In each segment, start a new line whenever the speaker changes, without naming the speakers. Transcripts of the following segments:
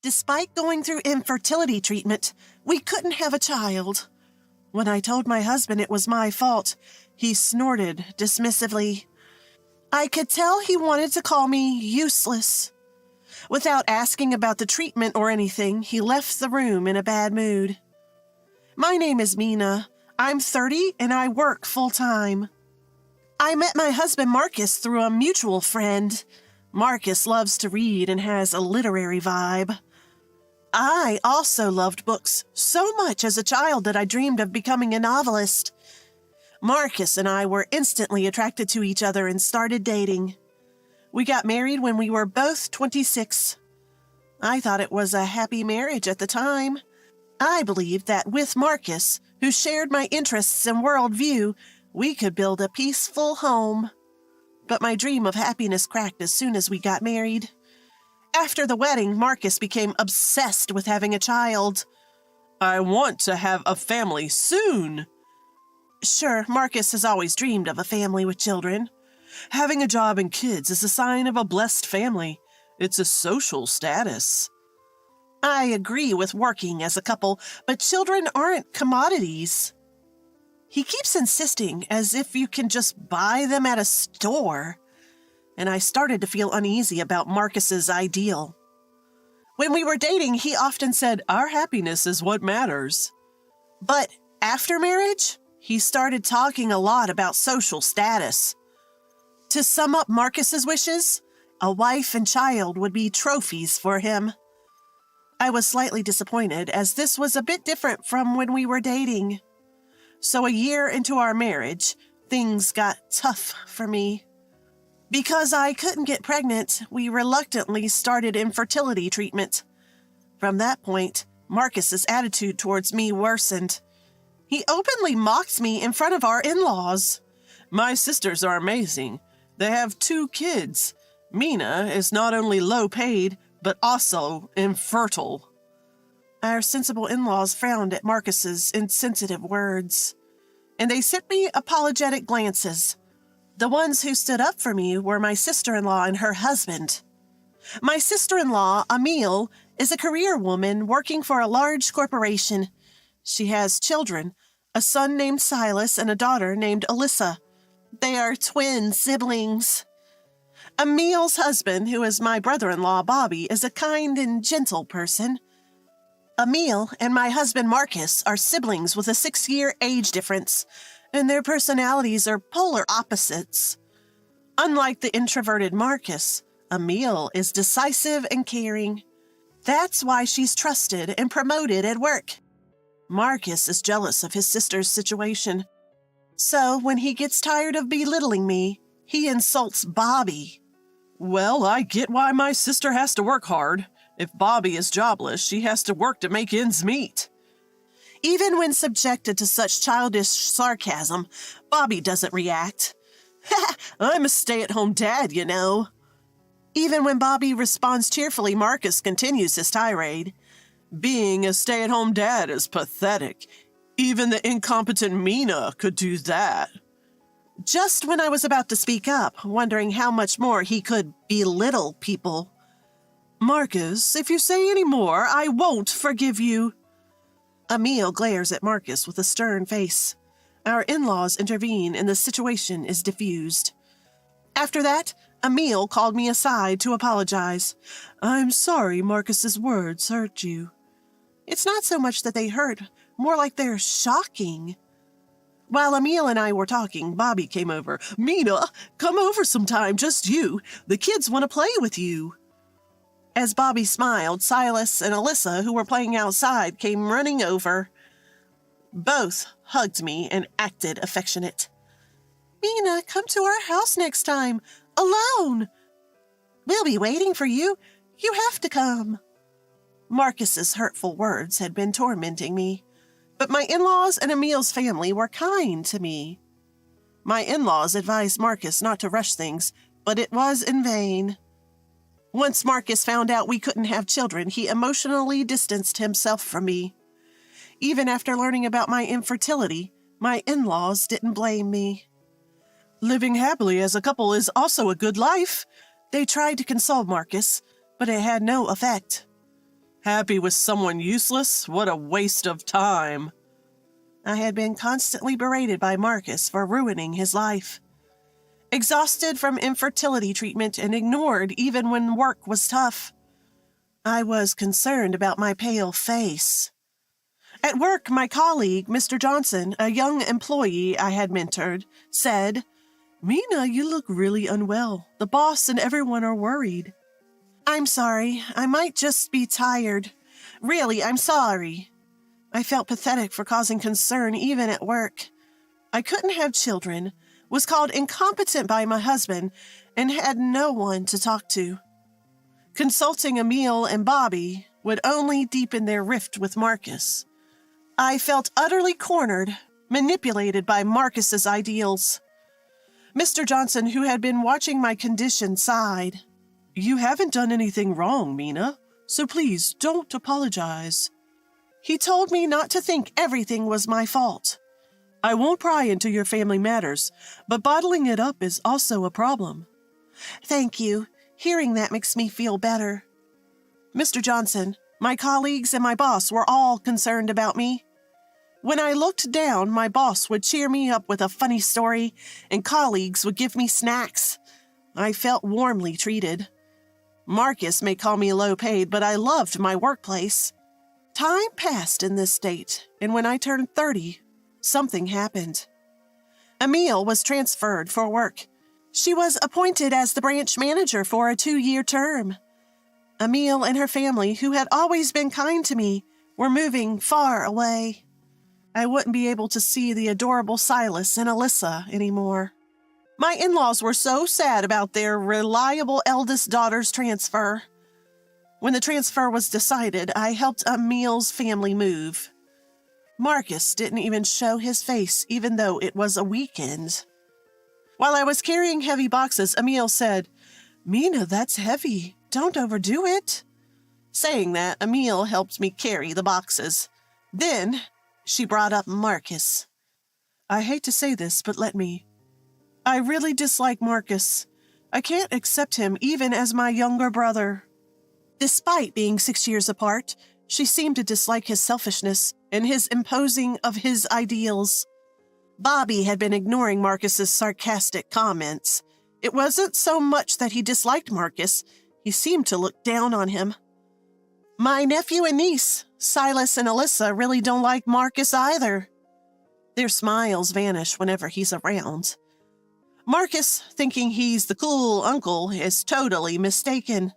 Despite going through infertility treatment, we couldn't have a child. When I told my husband it was my fault, he snorted dismissively. I could tell he wanted to call me useless. Without asking about the treatment or anything, he left the room in a bad mood. My name is Mina. I'm 30 and I work full-time. I met my husband Marcus through a mutual friend. Marcus loves to read and has a literary vibe. I also loved books so much as a child that I dreamed of becoming a novelist. Marcus and I were instantly attracted to each other and started dating. We got married when we were both 26. I thought it was a happy marriage at the time. I believed that with Marcus, who shared my interests and worldview, we could build a peaceful home. But my dream of happiness cracked as soon as we got married. After the wedding, Marcus became obsessed with having a child. I want to have a family soon. Sure, Marcus has always dreamed of a family with children. Having a job and kids is a sign of a blessed family. It's a social status. I agree with working as a couple, but children aren't commodities. He keeps insisting as if you can just buy them at a store, and I started to feel uneasy about Marcus's ideal. When we were dating, he often said, "Our happiness is what matters." But after marriage, he started talking a lot about social status. To sum up Marcus's wishes, a wife and child would be trophies for him. I was slightly disappointed, as this was a bit different from when we were dating. So a year into our marriage, things got tough for me. Because I couldn't get pregnant, we reluctantly started infertility treatment. From that point, Marcus's attitude towards me worsened. He openly mocked me in front of our in-laws. My sisters are amazing. They have 2 kids. Mina is not only low-paid, but also infertile. Our sensible in-laws frowned at Marcus's insensitive words, and they sent me apologetic glances. The ones who stood up for me were my sister-in-law and her husband. My sister-in-law, Emile, is a career woman working for a large corporation. She has children, a son named Silas and a daughter named Alyssa. They are twin siblings. Emile's husband, who is my brother-in-law, Bobby, is a kind and gentle person. Emile and my husband Marcus are siblings with a 6-year age difference, and their personalities are polar opposites. Unlike the introverted Marcus, Emile is decisive and caring. That's why she's trusted and promoted at work. Marcus is jealous of his sister's situation. So when he gets tired of belittling me, he insults Bobby. Well, I get why my sister has to work hard. If Bobby is jobless, she has to work to make ends meet. Even when subjected to such childish sarcasm, Bobby doesn't react. I'm a stay-at-home dad, you know. Even when Bobby responds cheerfully, Marcus continues his tirade. Being a stay-at-home dad is pathetic. Even the incompetent Mina could do that. Just when I was about to speak up, wondering how much more he could belittle people. Marcus, if you say any more, I won't forgive you. Emile glares at Marcus with a stern face. Our in-laws intervene and the situation is diffused. After that, Emile called me aside to apologize. I'm sorry Marcus's words hurt you. It's not so much that they hurt, more like they're shocking. While Emile and I were talking, Bobby came over. Mina, come over sometime, just you. The kids want to play with you. As Bobby smiled, Silas and Alyssa, who were playing outside, came running over. Both hugged me and acted affectionate. Mina, come to our house next time. Alone. We'll be waiting for you. You have to come. Marcus's hurtful words had been tormenting me, but my in-laws and Emile's family were kind to me. My in-laws advised Marcus not to rush things, but it was in vain. Once Marcus found out we couldn't have children, he emotionally distanced himself from me. Even after learning about my infertility, my in-laws didn't blame me. Living happily as a couple is also a good life. They tried to console Marcus, but it had no effect.
Happy with someone useless? What a waste of time.
I had been constantly berated by Marcus for ruining his life. Exhausted from infertility treatment and ignored even when work was tough. I was concerned about my pale face. At work, my colleague, Mr. Johnson, a young employee I had mentored, said, "Mina, you look really unwell. The boss and everyone are worried." "I'm sorry. I might just be tired. Really, I'm sorry." I felt pathetic for causing concern even at work. I couldn't have children, was called incompetent by my husband, and had no one to talk to. Consulting Emil and Bobby would only deepen their rift with Marcus. I felt utterly cornered, manipulated by Marcus's ideals. Mr. Johnson, who had been watching my condition, sighed.
"You haven't done anything wrong, Mina, so please don't apologize."
He told me not to think everything was my fault.
"I won't pry into your family matters, but bottling it up is also a problem."
"Thank you. Hearing that makes me feel better." Mr. Johnson, my colleagues, and my boss were all concerned about me. When I looked down, my boss would cheer me up with a funny story, and colleagues would give me snacks. I felt warmly treated. Marcus may call me low-paid, but I loved my workplace. Time passed in this state, and when I turned 30, something happened. Emil was transferred for work. She was appointed as the branch manager for a 2-year term. Emil and her family, who had always been kind to me, were moving far away. I wouldn't be able to see the adorable Silas and Alyssa anymore. My in-laws were so sad about their reliable eldest daughter's transfer. When the transfer was decided, I helped Emil's family move. Marcus didn't even show his face, even though it was a weekend. While I was carrying heavy boxes, Emil said, "Mina, that's heavy. Don't overdo it." Saying that, Emil helped me carry the boxes. Then she brought up Marcus.
"I hate to say this, but let me.
I really dislike Marcus. I can't accept him even as my younger brother." Despite being 6 years apart, she seemed to dislike his selfishness and his imposing of his ideals. Bobby had been ignoring Marcus's sarcastic comments. It wasn't so much that he disliked Marcus, he seemed to look down on him. My nephew and niece, Silas and Alyssa, really don't like Marcus either. Their smiles vanish whenever he's around. Marcus, thinking he's the cool uncle, is totally mistaken.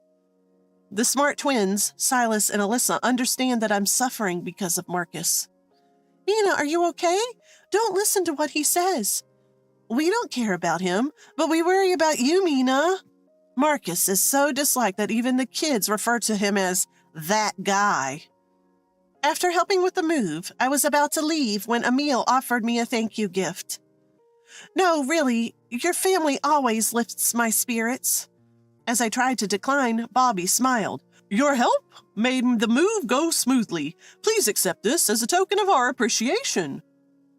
The smart twins, Silas and Alyssa, understand that I'm suffering because of Marcus. "Mina, are you okay? Don't listen to what he says." "We don't care about him, but we worry about you, Mina." Marcus is so disliked that even the kids refer to him as that guy. After helping with the move, I was about to leave when Emil offered me a thank you gift. "No, really, your family always lifts my spirits." As I tried to decline, Bobby smiled.
"Your help made the move go smoothly. Please accept this as a token of our appreciation."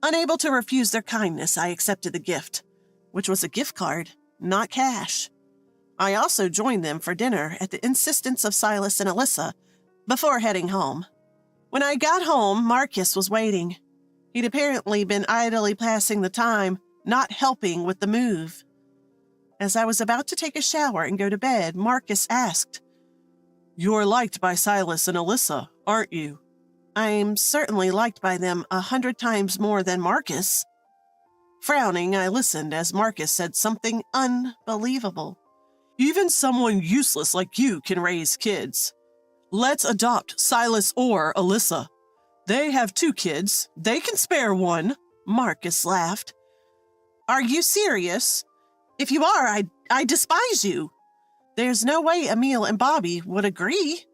Unable to refuse their kindness, I accepted the gift, which was a gift card, not cash. I also joined them for dinner at the insistence of Silas and Alyssa before heading home. When I got home, Marcus was waiting. He'd apparently been idly passing the time, not helping with the move. As I was about to take a shower and go to bed, Marcus asked,
"You're liked by Silas and Alyssa, aren't you?"
"I'm certainly liked by them 100 times more than Marcus." Frowning, I listened as Marcus said something unbelievable.
"Even someone useless like you can raise kids. Let's adopt Silas or Alyssa. They have 2 kids. They can spare one."
Marcus laughed. "Are you serious? If you are, I despise you." There's no way Emil and Bobby would agree.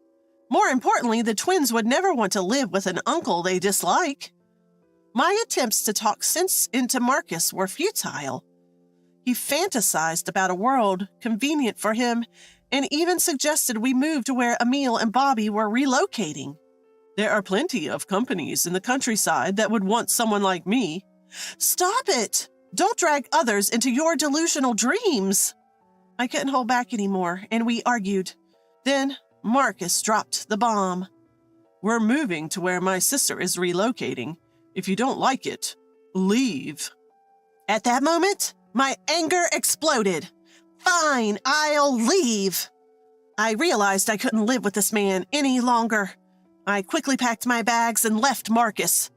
More importantly, the twins would never want to live with an uncle they dislike. My attempts to talk sense into Marcus were futile. He fantasized about a world convenient for him and even suggested we move to where Emil and Bobby were relocating.
"There are plenty of companies in the countryside that would want someone like me."
"Stop it! Don't drag others into your delusional dreams." I couldn't hold back anymore, and we argued. Then Marcus dropped the bomb.
We're moving to where my sister is relocating. If you don't like it, leave.
At that moment, my anger exploded. Fine, I'll leave. I realized I couldn't live with this man any longer. I quickly packed my bags and left Marcus.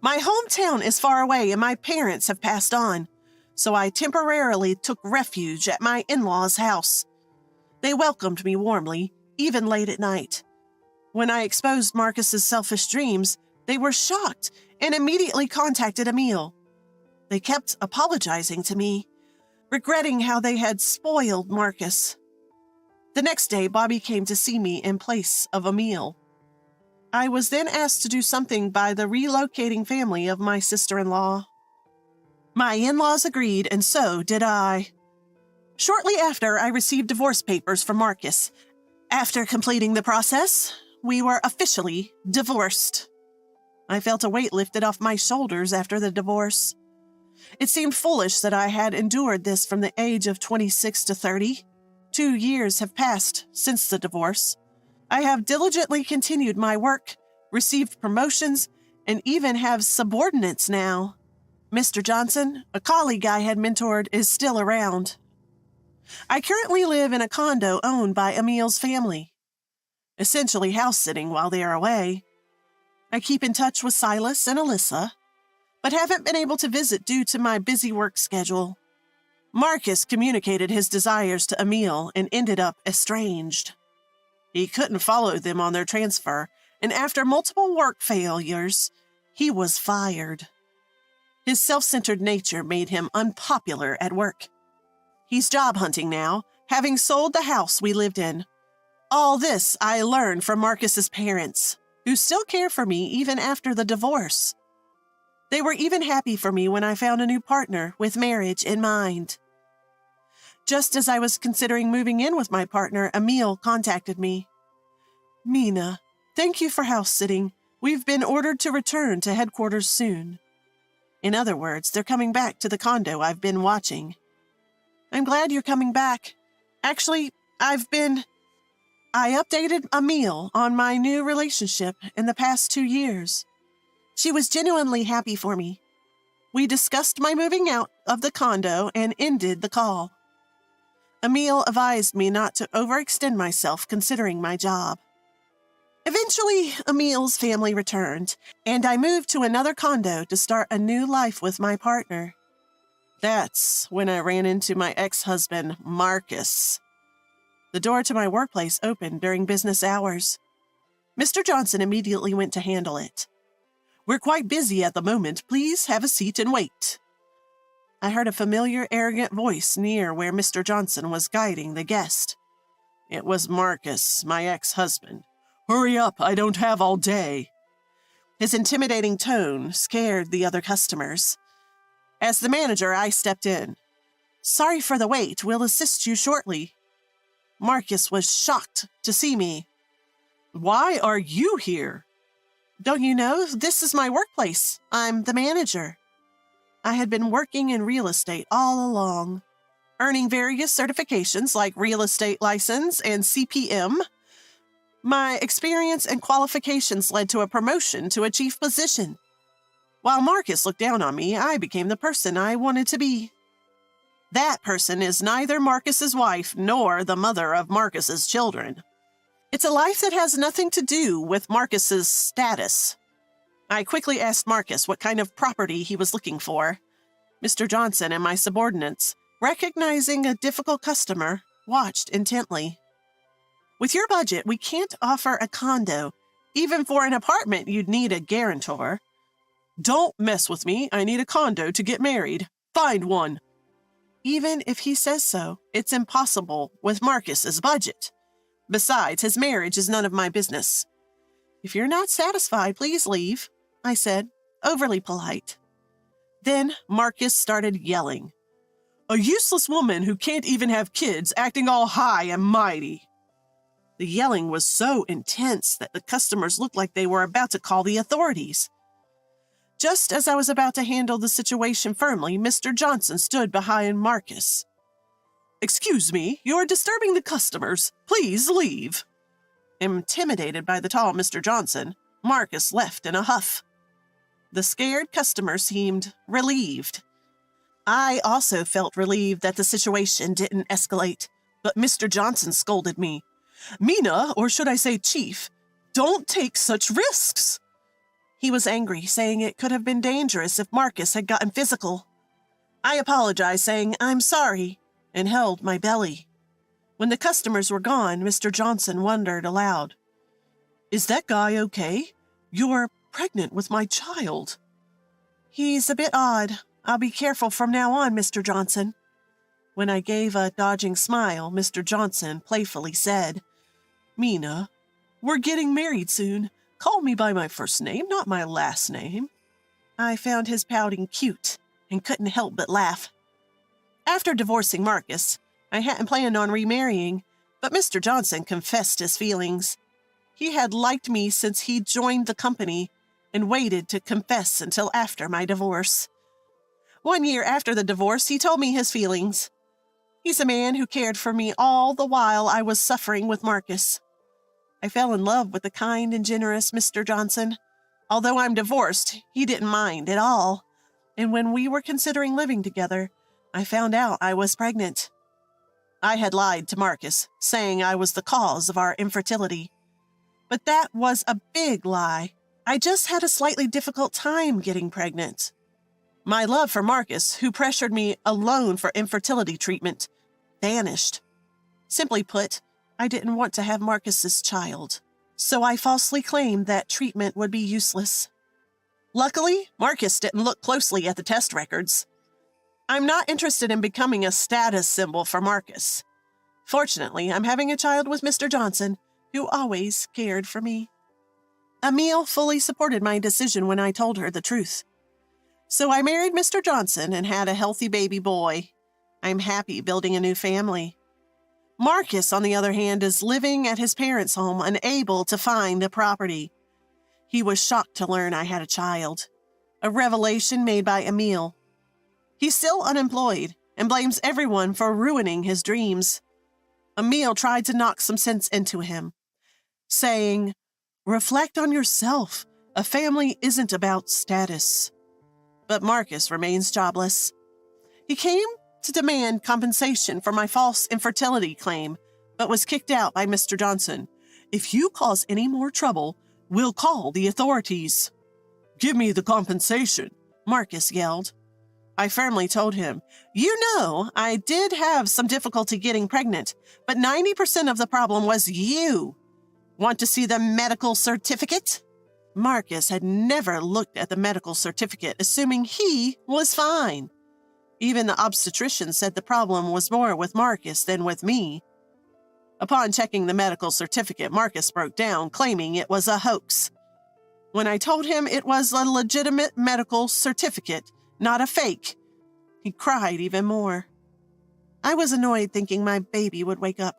My hometown is far away and my parents have passed on, so I temporarily took refuge at my in-laws' house. They welcomed me warmly, even late at night. When I exposed Marcus's selfish dreams, they were shocked and immediately contacted Emil. They kept apologizing to me, regretting how they had spoiled Marcus. The next day, Bobby came to see me in place of Emil. I was then asked to do something by the relocating family of my sister-in-law. My in-laws agreed, and so did I. Shortly after, I received divorce papers from Marcus. After completing the process, we were officially divorced. I felt a weight lifted off my shoulders after the divorce. It seemed foolish that I had endured this from the age of 26 to 30. 2 years have passed since the divorce. I have diligently continued my work, received promotions, and even have subordinates now. Mr. Johnson, a colleague I had mentored, is still around. I currently live in a condo owned by Emil's family, essentially house-sitting while they are away. I keep in touch with Silas and Alyssa, but haven't been able to visit due to my busy work schedule. Marcus communicated his desires to Emil and ended up estranged. He couldn't follow them on their transfer, and after multiple work failures, he was fired. His self-centered nature made him unpopular at work. He's job hunting now, having sold the house we lived in. All this I learned from Marcus's parents, who still care for me even after the divorce. They were even happy for me when I found a new partner with marriage in mind. Just as I was considering moving in with my partner, Emil contacted me. Mina, thank you for house-sitting. We've been ordered to return to headquarters soon. In other words, they're coming back to the condo I've been watching. I'm glad you're coming back. Actually, I updated Emil on my new relationship in the past 2 years. She was genuinely happy for me. We discussed my moving out of the condo and ended the call. Emil advised me not to overextend myself considering my job. Eventually, Emil's family returned, and I moved to another condo to start a new life with my partner. That's when I ran into my ex-husband, Marcus. The door to my workplace opened during business hours. Mr. Johnson immediately went to handle it. We're quite busy at the moment. Please have a seat and wait. I heard a familiar, arrogant voice near where Mr. Johnson was guiding the guest. It was Marcus, my ex-husband. Hurry up, I don't have all day. His intimidating tone scared the other customers. As the manager, I stepped in. Sorry for the wait, we'll assist you shortly. Marcus was shocked to see me. Why are you here? Don't you know, this is my workplace. I'm the manager. I had been working in real estate all along, earning various certifications like real estate license and CPM. My experience and qualifications led to a promotion to a chief position. While Marcus looked down on me, I became the person I wanted to be. That person is neither Marcus's wife nor the mother of Marcus's children. It's a life that has nothing to do with Marcus's status. I quickly asked Marcus what kind of property he was looking for. Mr. Johnson and my subordinates, recognizing a difficult customer, watched intently. With your budget, we can't offer a condo. Even for an apartment, you'd need a guarantor. Don't mess with me. I need a condo to get married. Find one. Even if he says so, it's impossible with Marcus's budget. Besides, his marriage is none of my business. If you're not satisfied, please leave, I said, overly polite. Then Marcus started yelling. A useless woman who can't even have kids acting all high and mighty. The yelling was so intense that the customers looked like they were about to call the authorities. Just as I was about to handle the situation firmly, Mr. Johnson stood behind Marcus. Excuse me, you're disturbing the customers. Please leave. Intimidated by the tall Mr. Johnson,
Marcus left in a huff. The scared customer seemed relieved. I also felt relieved that the situation didn't escalate, but Mr. Johnson scolded me. "Mina, or should I say Chief, don't take such risks." He was angry, saying it could have been dangerous if Marcus had gotten physical. I apologized, saying I'm sorry, and held my belly. When the customers were gone, Mr. Johnson wondered aloud. "Is that guy okay? You're pregnant with my child." "He's a bit odd. I'll be careful from now on, Mr. Johnson." When I gave a dodging smile, Mr. Johnson playfully said, "Mina, we're getting married soon. Call me by my first name, not my last name." I found his pouting cute and couldn't help but laugh. After divorcing Marcus, I hadn't planned on remarrying, but Mr. Johnson confessed his feelings. He had liked me since he joined the company and waited to confess until after my divorce. 1 year after the divorce, he told me his feelings. He's a man who cared for me all the while I was suffering with Marcus. I fell in love with the kind and generous Mr. Johnson. Although I'm divorced, he didn't mind at all. And when we were considering living together, I found out I was pregnant. I had lied to Marcus, saying I was the cause of our infertility. But that was a big lie. I just had a slightly difficult time getting pregnant. My love for Marcus, who pressured me alone for infertility treatment, vanished. Simply put, I didn't want to have Marcus's child, so I falsely claimed that treatment would be useless. Luckily, Marcus didn't look closely at the test records. I'm not interested in becoming a status symbol for Marcus. Fortunately, I'm having a child with Mr. Johnson, who always cared for me. Emile fully supported my decision when I told her the truth. So I married Mr. Johnson and had a healthy baby boy. I'm happy building a new family. Marcus, on the other hand, is living at his parents' home, unable to find a property. He was shocked to learn I had a child, a revelation made by Emile. He's still unemployed and blames everyone for ruining his dreams. Emile tried to knock some sense into him, saying, "Reflect on yourself. A family isn't about status." But Marcus remains jobless. He came to demand compensation for my false infertility claim, but was kicked out by Mr. Johnson. "If you cause any more trouble, we'll call the authorities." "Give me the compensation," Marcus yelled. I firmly told him, "You know, I did have some difficulty getting pregnant, but 90% of the problem was you. Want to see the medical certificate?" Marcus had never looked at the medical certificate, assuming he was fine. Even the obstetrician said the problem was more with Marcus than with me. Upon checking the medical certificate, Marcus broke down, claiming it was a hoax. When I told him it was a legitimate medical certificate, not a fake, he cried even more. I was annoyed, thinking my baby would wake up.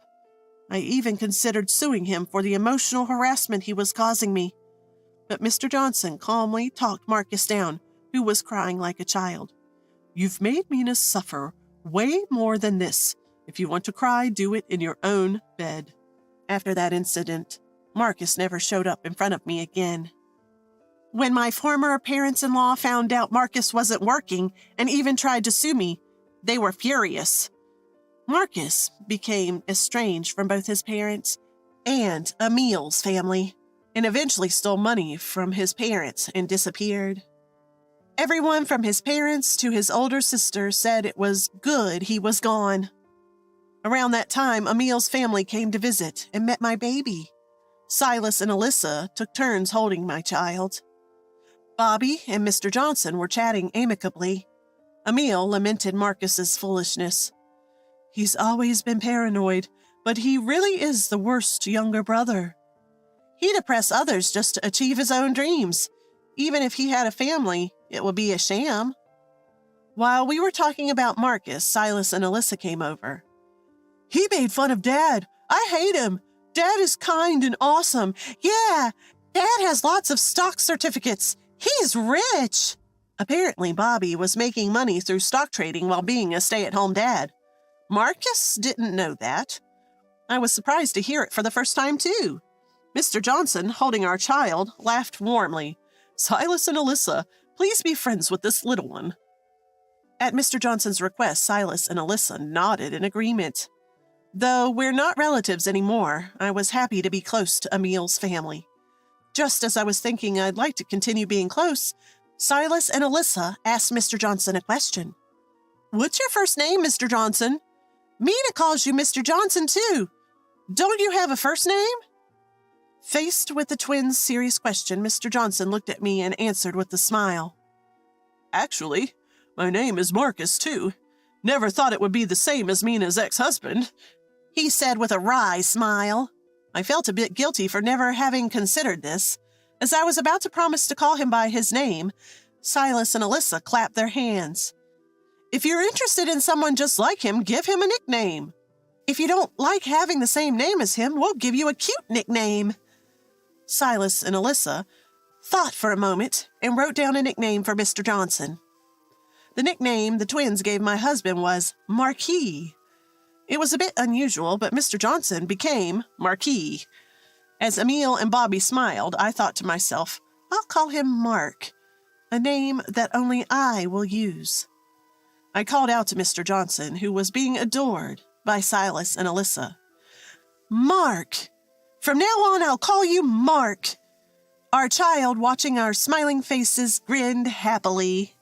I even considered suing him for the emotional harassment he was causing me. But Mr. Johnson calmly talked Marcus down, who was crying like a child. "You've made Mina suffer way more than this. If you want to cry, do it in your own bed." After that incident, Marcus never showed up in front of me again. When my former parents-in-law found out Marcus wasn't working and even tried to sue me, they were furious. Marcus became estranged from both his parents and Emile's family, and eventually stole money from his parents and disappeared. Everyone from his parents to his older sister said it was good he was gone. Around that time, Emile's family came to visit and met my baby. Silas and Alyssa took turns holding my child. Bobby and Mr. Johnson were chatting amicably. Emile lamented Marcus's foolishness. "He's always been paranoid, but he really is the worst younger brother. He'd oppress others just to achieve his own dreams. Even if he had a family, it would be a sham." While we were talking about Marcus, Silas and Alyssa came over. "He made fun of Dad. I hate him. Dad is kind and awesome. Yeah, Dad has lots of stock certificates. He's rich." Apparently, Bobby was making money through stock trading while being a stay-at-home dad. Marcus didn't know that. I was surprised to hear it for the first time, too. Mr. Johnson, holding our child, laughed warmly. Silas and Alyssa, please be friends with this little one. At Mr. Johnson's request, Silas and Alyssa nodded in agreement. Though we're not relatives anymore, I was happy to be close to Emil's family. Just as I was thinking I'd like to continue being close, Silas and Alyssa asked Mr. Johnson a question. What's your first name, Mr. Johnson? Mina calls you Mr. Johnson, too. Don't you have a first name? Faced with the twins' serious question, Mr. Johnson looked at me and answered with a smile. Actually, my name is Marcus, too. Never thought it would be the same as Mina's ex-husband, he said with a wry smile. I felt a bit guilty for never having considered this. As I was about to promise to call him by his name, Silas and Alyssa clapped their hands. If you're interested in someone just like him, give him a nickname. If you don't like having the same name as him, we'll give you a cute nickname. Silas and Alyssa thought for a moment and wrote down a nickname for Mr. Johnson. The nickname the twins gave my husband was Marquis. It was a bit unusual, but Mr. Johnson became Marquis. As Emil and Bobby smiled, I thought to myself, I'll call him Mark, a name that only I will use. I called out to Mr. Johnson, who was being adored by Silas and Alyssa. Mark! From now on, I'll call you Mark. Our child, watching our smiling faces, grinned happily.